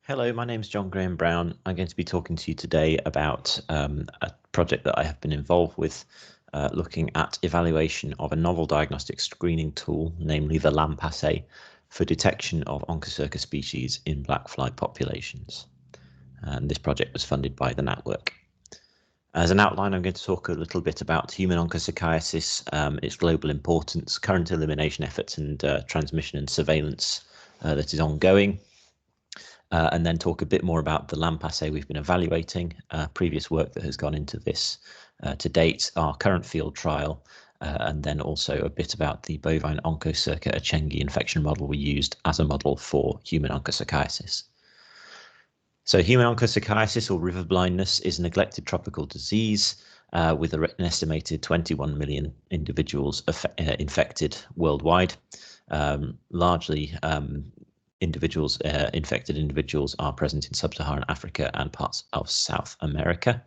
Hello, my name is John Graham Brown. I'm going to be talking to you today about a project that I have been involved with, looking at evaluation of a novel diagnostic screening tool, namely the LAMP assay, for detection of Onchocerca species in black fly populations. And this project was funded by the Gnatwork. As an outline, I'm going to talk a little bit about human onchocerciasis, its global importance, current elimination efforts, and transmission and surveillance that is ongoing. And then talk a bit more about the LAMP assay we've been evaluating, previous work that has gone into this to date, our current field trial, and then also a bit about the bovine Onchocerca Echengi infection model we used as a model for human onchocerciasis. So human onchocerciasis, or river blindness, is a neglected tropical disease with an estimated 21 million individuals infected worldwide, largely infected individuals are present in sub-Saharan Africa and parts of South America,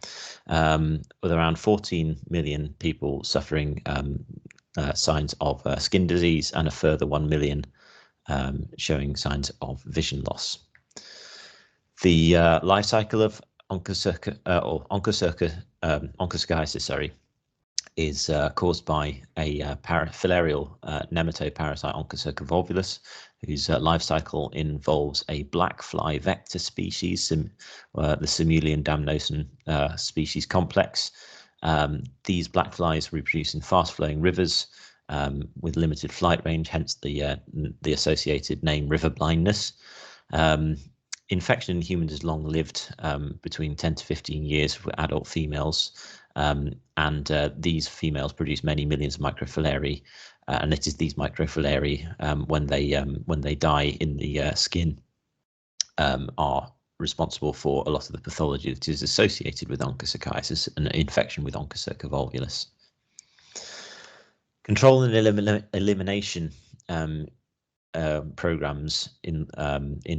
with around 14 million people suffering signs of skin disease and a further 1 million showing signs of vision loss. The life cycle of onchocerciasis, is caused by a filarial nematode parasite, Onchocerca volvulus, whose life cycle involves a black fly vector species, the Simulian damnosan species complex. These black flies reproduce in fast-flowing rivers with limited flight range, hence the associated name river blindness. Infection in humans is long-lived, between 10 to 15 years for adult females, and these females produce many millions of microfilariae, and it is these microfilariae, when they die in the skin, are responsible for a lot of the pathology that is associated with onchocerciasis and infection with Onchocerca volvulus. Control and elimination programs in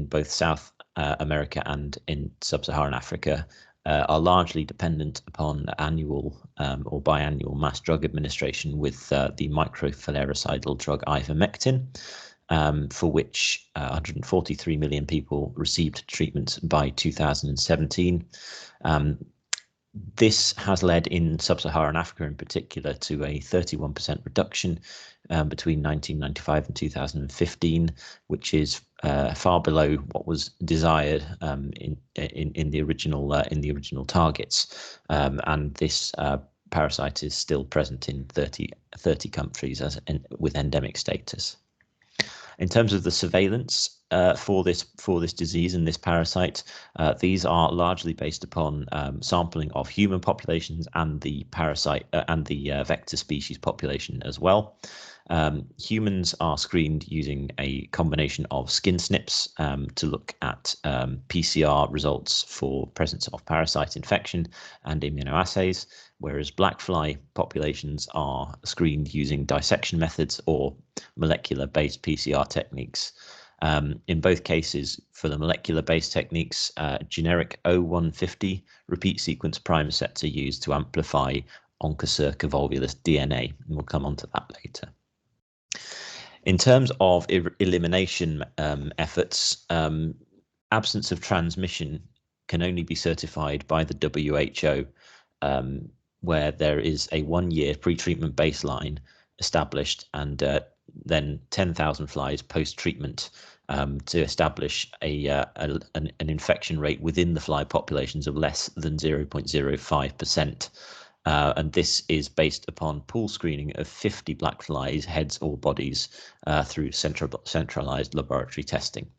both South America and in sub-Saharan Africa are largely dependent upon annual or biannual mass drug administration with the microfilaricidal drug ivermectin, for which 143 million people received treatment by 2017. This has led in sub-Saharan Africa in particular to a 31% reduction between 1995 and 2015, which is far below what was desired in the original targets, and this parasite is still present in 30 countries with endemic status. In terms of the surveillance for this disease and this parasite, these are largely based upon sampling of human populations and the parasite and the vector species population as well. Humans are screened using a combination of skin snips to look at PCR results for presence of parasite infection and immunoassays, whereas black fly populations are screened using dissection methods or molecular-based PCR techniques. In both cases, for the molecular-based techniques, generic O150 repeat sequence primer sets are used to amplify Onchocerca volvulus DNA, and we'll come on to that later. In terms of elimination efforts, absence of transmission can only be certified by the WHO, where there is a 1-year pre-treatment baseline established, and then 10,000 flies post-treatment to establish an infection rate within the fly populations of less than 0.05%. And this is based upon pool screening of 50 black flies, heads or bodies, through centralized laboratory testing.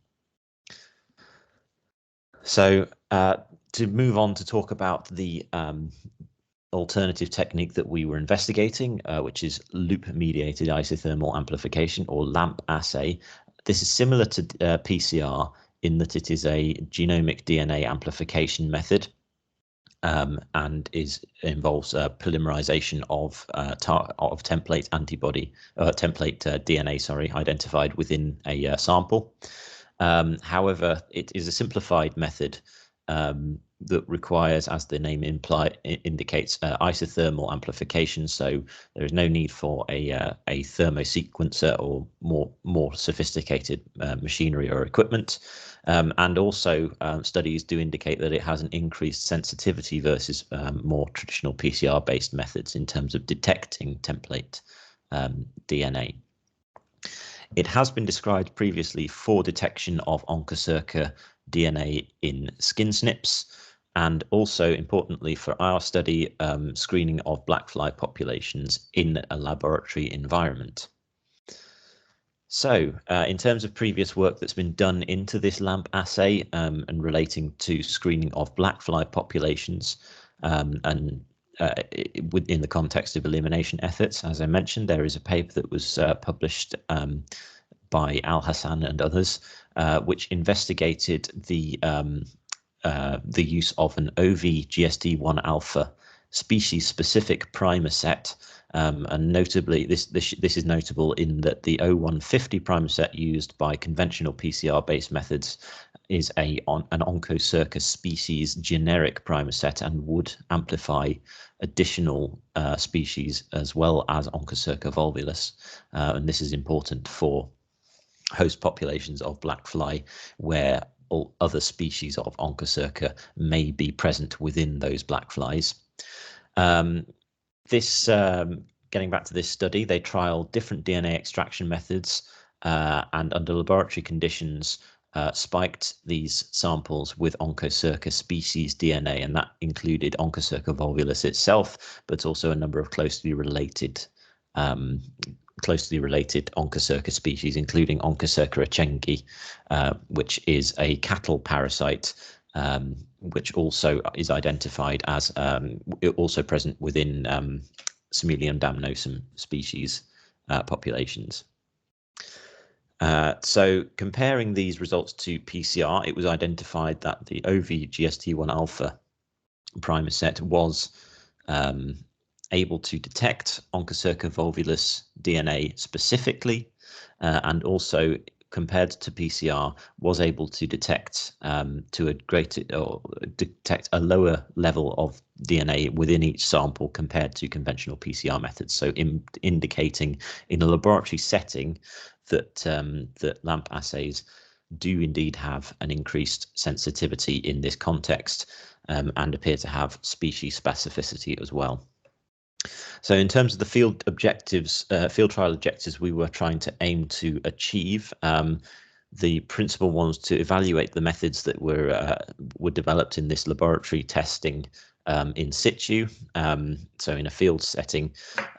So to move on to talk about the alternative technique that we were investigating, which is loop-mediated isothermal amplification, or LAMP assay. This is similar to PCR in that it is a genomic DNA amplification method, and involves polymerization of template DNA, identified within a sample. However, it is a simplified method that requires, as the name indicates, isothermal amplification. So there is no need for a thermosequencer or more sophisticated machinery or equipment. And also studies do indicate that it has an increased sensitivity versus more traditional PCR-based methods in terms of detecting template DNA. It has been described previously for detection of Onchocerca DNA in skin snips, and also importantly for our study, screening of black fly populations in a laboratory environment. So in terms of previous work that's been done into this LAMP assay and relating to screening of black fly populations within the context of elimination efforts, as I mentioned, there is a paper that was published by Al Hassan and others, which investigated the use of an OV-GST1 alpha species-specific primer set, and notably, this is notable in that the 0150 primer set used by conventional PCR-based methods is an Onchocerca species generic primer set and would amplify additional species as well as Onchocerca volvulus, and this is important for host populations of black fly where all other species of Onchocerca may be present within those black flies. Getting back to this study, they trialed different DNA extraction methods and under laboratory conditions spiked these samples with Onchocerca species DNA, and that included Onchocerca volvulus itself, but also a number of closely related Onchocerca species, including Onchocerca achengi, which is a cattle parasite, which also is identified as also present within Similium damnosum species populations. So comparing these results to PCR, it was identified that the OV-GST1 alpha primer set was able to detect Onchocerca volvulus DNA specifically, and also compared to PCR was able to detect detect a lower level of DNA within each sample compared to conventional PCR methods. So indicating in a laboratory setting that that LAMP assays do indeed have an increased sensitivity in this context, and appear to have species specificity as well. So in terms of the field objectives, field trial objectives we were trying to aim to achieve, the principal ones to evaluate the methods that were developed in this laboratory testing in situ, so in a field setting,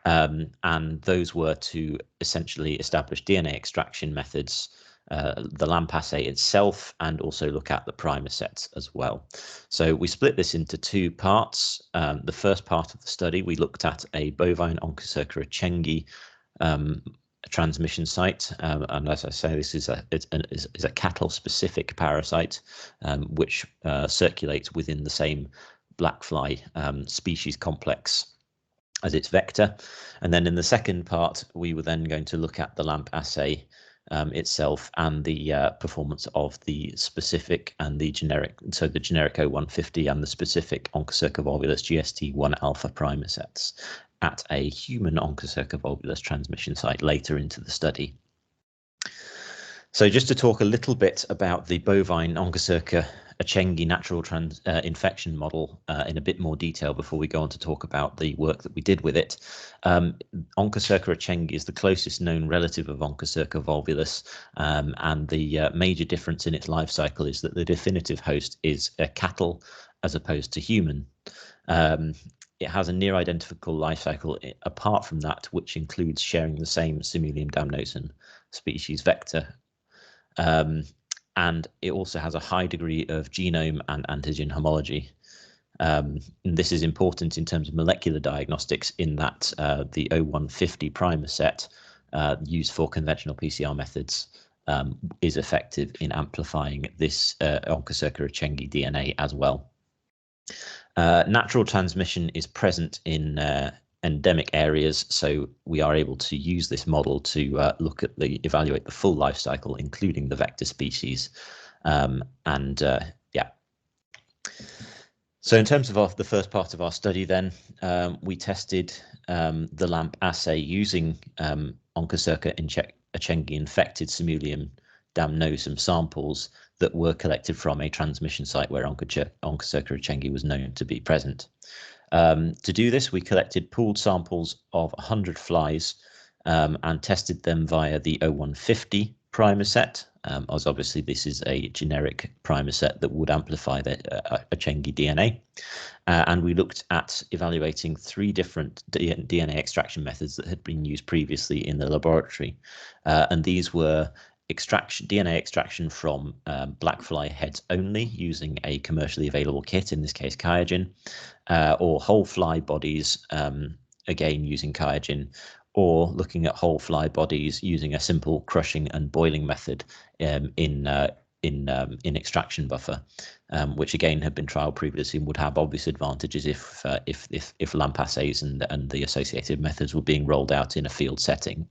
and those were to essentially establish DNA extraction methods, the LAMP assay itself, and also look at the primer sets as well. So we split this into two parts. The first part of the study, we looked at a bovine Onchocerca achengi transmission site, and as I say, this is a cattle-specific parasite which circulates within the same black fly species complex as its vector. And then in the second part, we were then going to look at the LAMP assay itself and the performance of the specific and the generic, so the generic 0150 and the specific Onchocerca volvulus GST1 alpha primer sets at a human Onchocerca volvulus transmission site later into the study. So just to talk a little bit about the bovine Onchocerca achengi natural infection model in a bit more detail before we go on to talk about the work that we did with it. Onchocerca achengi is the closest known relative of Onchocerca volvulus, and the major difference in its life cycle is that the definitive host is a cattle as opposed to human. It has a near identical life cycle apart from that, which includes sharing the same Similium damnosum species vector. And it also has a high degree of genome and antigen homology. And this is important in terms of molecular diagnostics in that the 0150 primer set used for conventional PCR methods is effective in amplifying this Onchocerca achengi DNA as well. Natural transmission is present in endemic areas, so we are able to use this model to evaluate the full life cycle, including the vector species. Yeah. So in terms of the first part of our study then, we tested the LAMP assay using Onchocerca echengi infected Simulium damnosum samples that were collected from a transmission site where Onchocerca echengi was known to be present. To do this, we collected pooled samples of 100 flies and tested them via the 0150 primer set, as obviously this is a generic primer set that would amplify the echengi DNA. And we looked at evaluating 3 different DNA extraction methods that had been used previously in the laboratory. And these were DNA extraction from black fly heads only using a commercially available kit, in this case QIAGEN, or whole fly bodies, again using QIAGEN, or looking at whole fly bodies using a simple crushing and boiling method in extraction buffer, which again had been trialed previously and would have obvious advantages if LAMP assays and the associated methods were being rolled out in a field setting.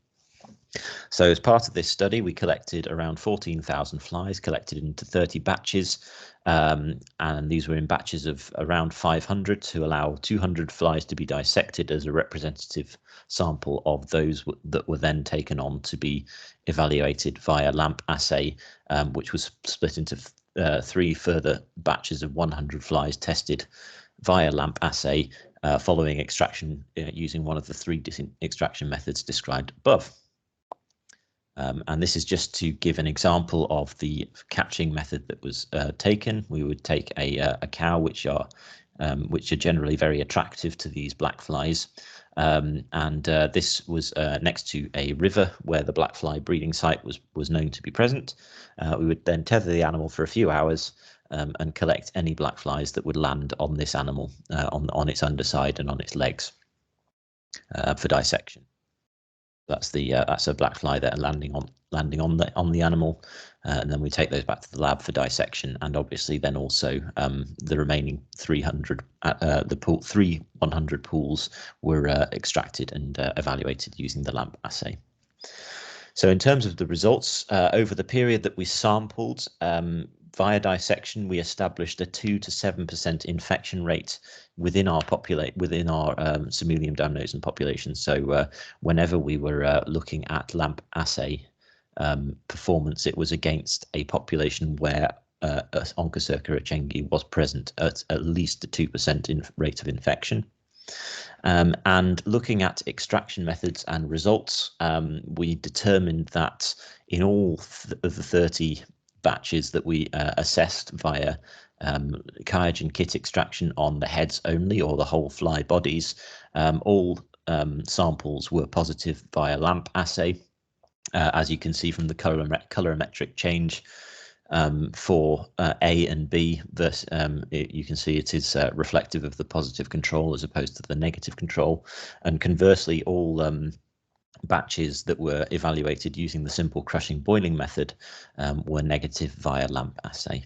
So as part of this study, we collected around 14,000 flies, collected into 30 batches, and these were in batches of around 500 to allow 200 flies to be dissected as a representative sample of those that were then taken on to be evaluated via LAMP assay, which was split into 3 further batches of 100 flies tested via LAMP assay following extraction using one of the 3 extraction methods described above. And this is just to give an example of the catching method that was taken. We would take a cow, which are generally very attractive to these black flies, and this was next to a river where the black fly breeding site was known to be present. We would then tether the animal for a few hours and collect any black flies that would land on this animal, on its underside and on its legs, for dissection. That's a black fly that are landing on the animal, and then we take those back to the lab for dissection, and obviously then also the remaining 300 the 100 pools were extracted and evaluated using the LAMP assay. So in terms of the results, over the period that we sampled, via dissection, we established a 2 to 7% infection rate within our Simulium damnosum population. So whenever we were looking at LAMP assay performance, it was against a population where Onchocerca echengi was present at least a 2% rate of infection. And looking at extraction methods and results, we determined that in all of the 30 batches that we assessed via QIAGEN kit extraction on the heads only, or the whole fly bodies, all samples were positive via LAMP assay. As you can see from the colorimetric change for A and B, you can see it is reflective of the positive control as opposed to the negative control. And conversely, all batches that were evaluated using the simple crushing boiling method were negative via LAMP assay.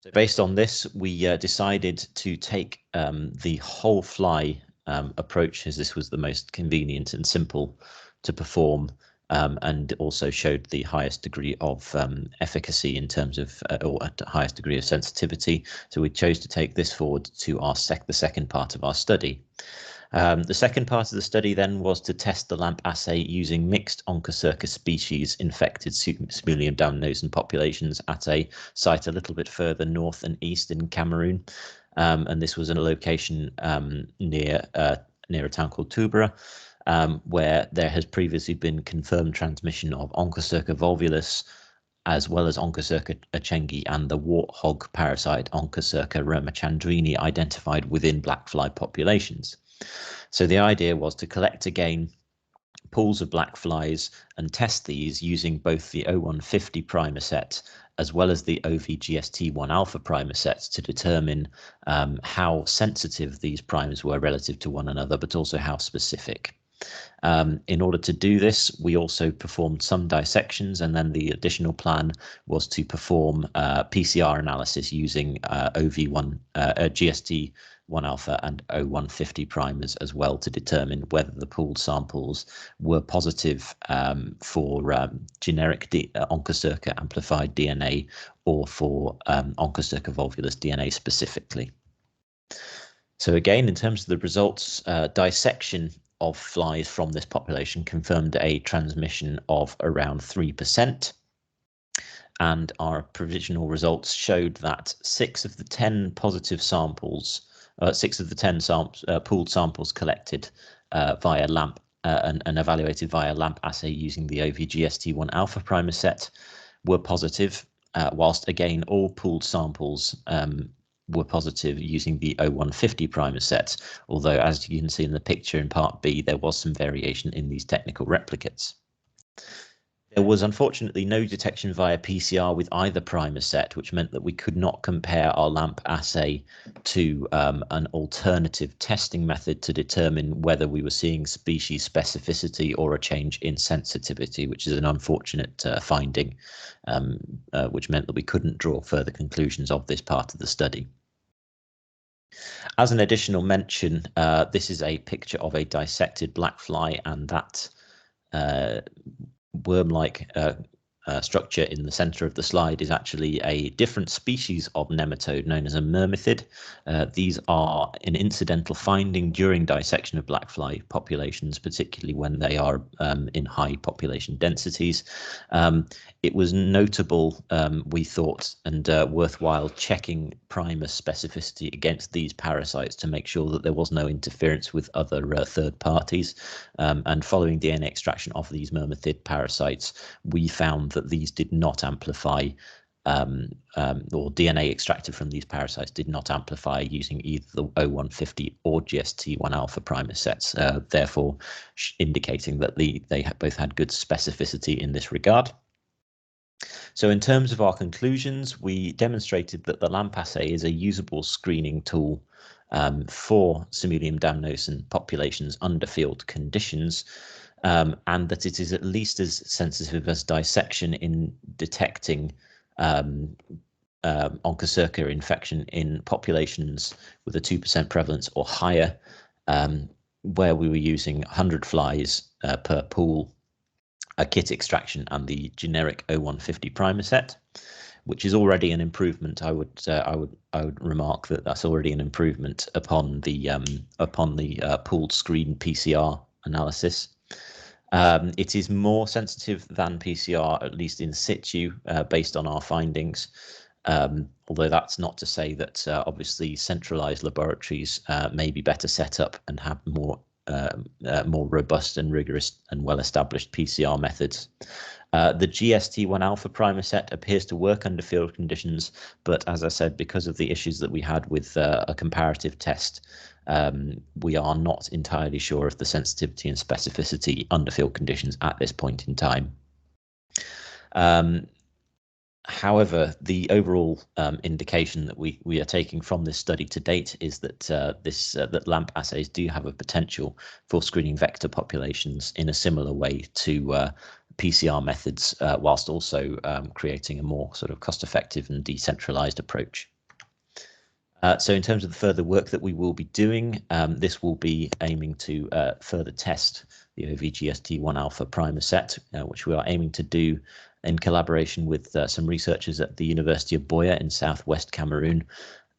So based on this, we decided to take the whole fly approach, as this was the most convenient and simple to perform, and also showed the highest degree of efficacy in terms of, or at the highest degree of sensitivity. So we chose to take this forward to the second part of our study. The second part of the study then was to test the LAMP assay using mixed Onchocerca species infected Simulium damnosum populations at a site a little bit further north and east in Cameroon. And this was in a location near a town called Tubera, where there has previously been confirmed transmission of Onchocerca volvulus, as well as Onchocerca echengi and the warthog parasite Onchocerca ramachandrini identified within black fly populations. So the idea was to collect again pools of black flies and test these using both the 0150 primer set as well as the OVGST1 alpha primer sets to determine how sensitive these primers were relative to one another, but also how specific. In order to do this, we also performed some dissections, and then the additional plan was to perform PCR analysis using GST 1-alpha and O150 primers as well to determine whether the pooled samples were positive for generic Onchocerca amplified DNA or for Onchocerca volvulus DNA specifically. So again, in terms of the results, dissection of flies from this population confirmed a transmission of around 3%. And our provisional results showed that 6 of the 10 positive samples, 6 of the 10 pooled samples collected via LAMP and evaluated via LAMP assay using the OVGST1 alpha primer set were positive, whilst again all pooled samples were positive using the O150 primer sets, although as you can see in the picture in part B, there was some variation in these technical replicates. There was unfortunately no detection via PCR with either primer set, which meant that we could not compare our LAMP assay to an alternative testing method to determine whether we were seeing species specificity or a change in sensitivity, which is an unfortunate finding, which meant that we couldn't draw further conclusions of this part of the study. As an additional mention, this is a picture of a dissected black fly, and that worm-like structure in the center of the slide is actually a different species of nematode known as a myrmithid. These are an incidental finding during dissection of black fly populations, particularly when they are in high population densities. It was notable, we thought, and worthwhile checking primer specificity against these parasites to make sure that there was no interference with other third parties. And following DNA extraction of these myrmithid parasites, we found that these did not amplify, or DNA extracted from these parasites did not amplify using either the O150 or GST1 alpha primer sets, therefore indicating that they both had good specificity in this regard. So in terms of our conclusions, we demonstrated that the LAMP assay is a usable screening tool for Simulium damnosum populations under field conditions, and that it is at least as sensitive as dissection in detecting Onchocerca infection in populations with a 2% prevalence or higher, where we were using 100 flies per pool, a kit extraction, and the generic O150 primer set, which is already an improvement. I would remark that that's already an improvement upon the pooled screen PCR analysis. It is more sensitive than PCR, at least in situ, based on our findings. Although that's not to say that obviously centralized laboratories may be better set up and have more robust and rigorous and well-established PCR methods. The GST1 alpha primer set appears to work under field conditions, but as I said, because of the issues that we had with a comparative test, we are not entirely sure of the sensitivity and specificity under field conditions at this point in time. However, the overall indication that we are taking from this study to date is that that LAMP assays do have a potential for screening vector populations in a similar way to PCR methods, whilst also creating a more sort of cost-effective and decentralized approach. So in terms of the further work that we will be doing, this will be aiming to further test the OVGST1 alpha primer set, which we are aiming to do in collaboration with some researchers at the University of Buea in southwest Cameroon,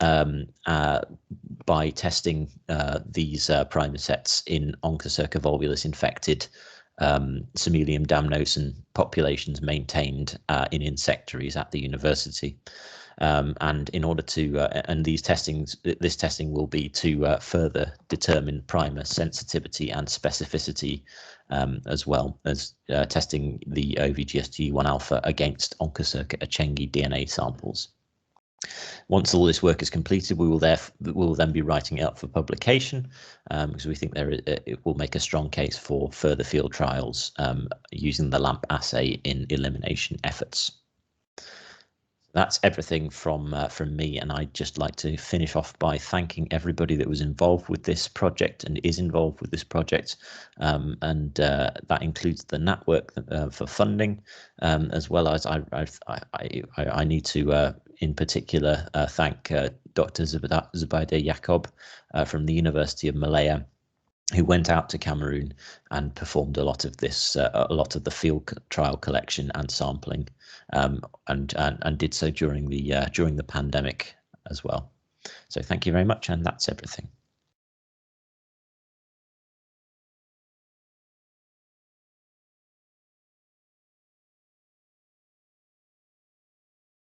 by testing these primer sets in Onchocerca volvulus infected Simulium damnosum populations maintained in insectaries at the university. And in order to, and this testing will be to further determine primer sensitivity and specificity, as well as testing the OVGST1 alpha against Onchocerca achengi DNA samples. Once all this work is completed, we will then be writing it up for publication, because we think it will make a strong case for further field trials using the LAMP assay in elimination efforts. That's everything from me, and I'd just like to finish off by thanking everybody that was involved with this project and is involved with this project, and that includes the Gnatwork for funding, as well as I need to in particular thank Dr. Zubaida Yacob from the University of Malaya, who went out to Cameroon and performed a lot of this, a lot of the field trial collection and sampling, and did so during the pandemic as well. So thank you very much, and that's everything.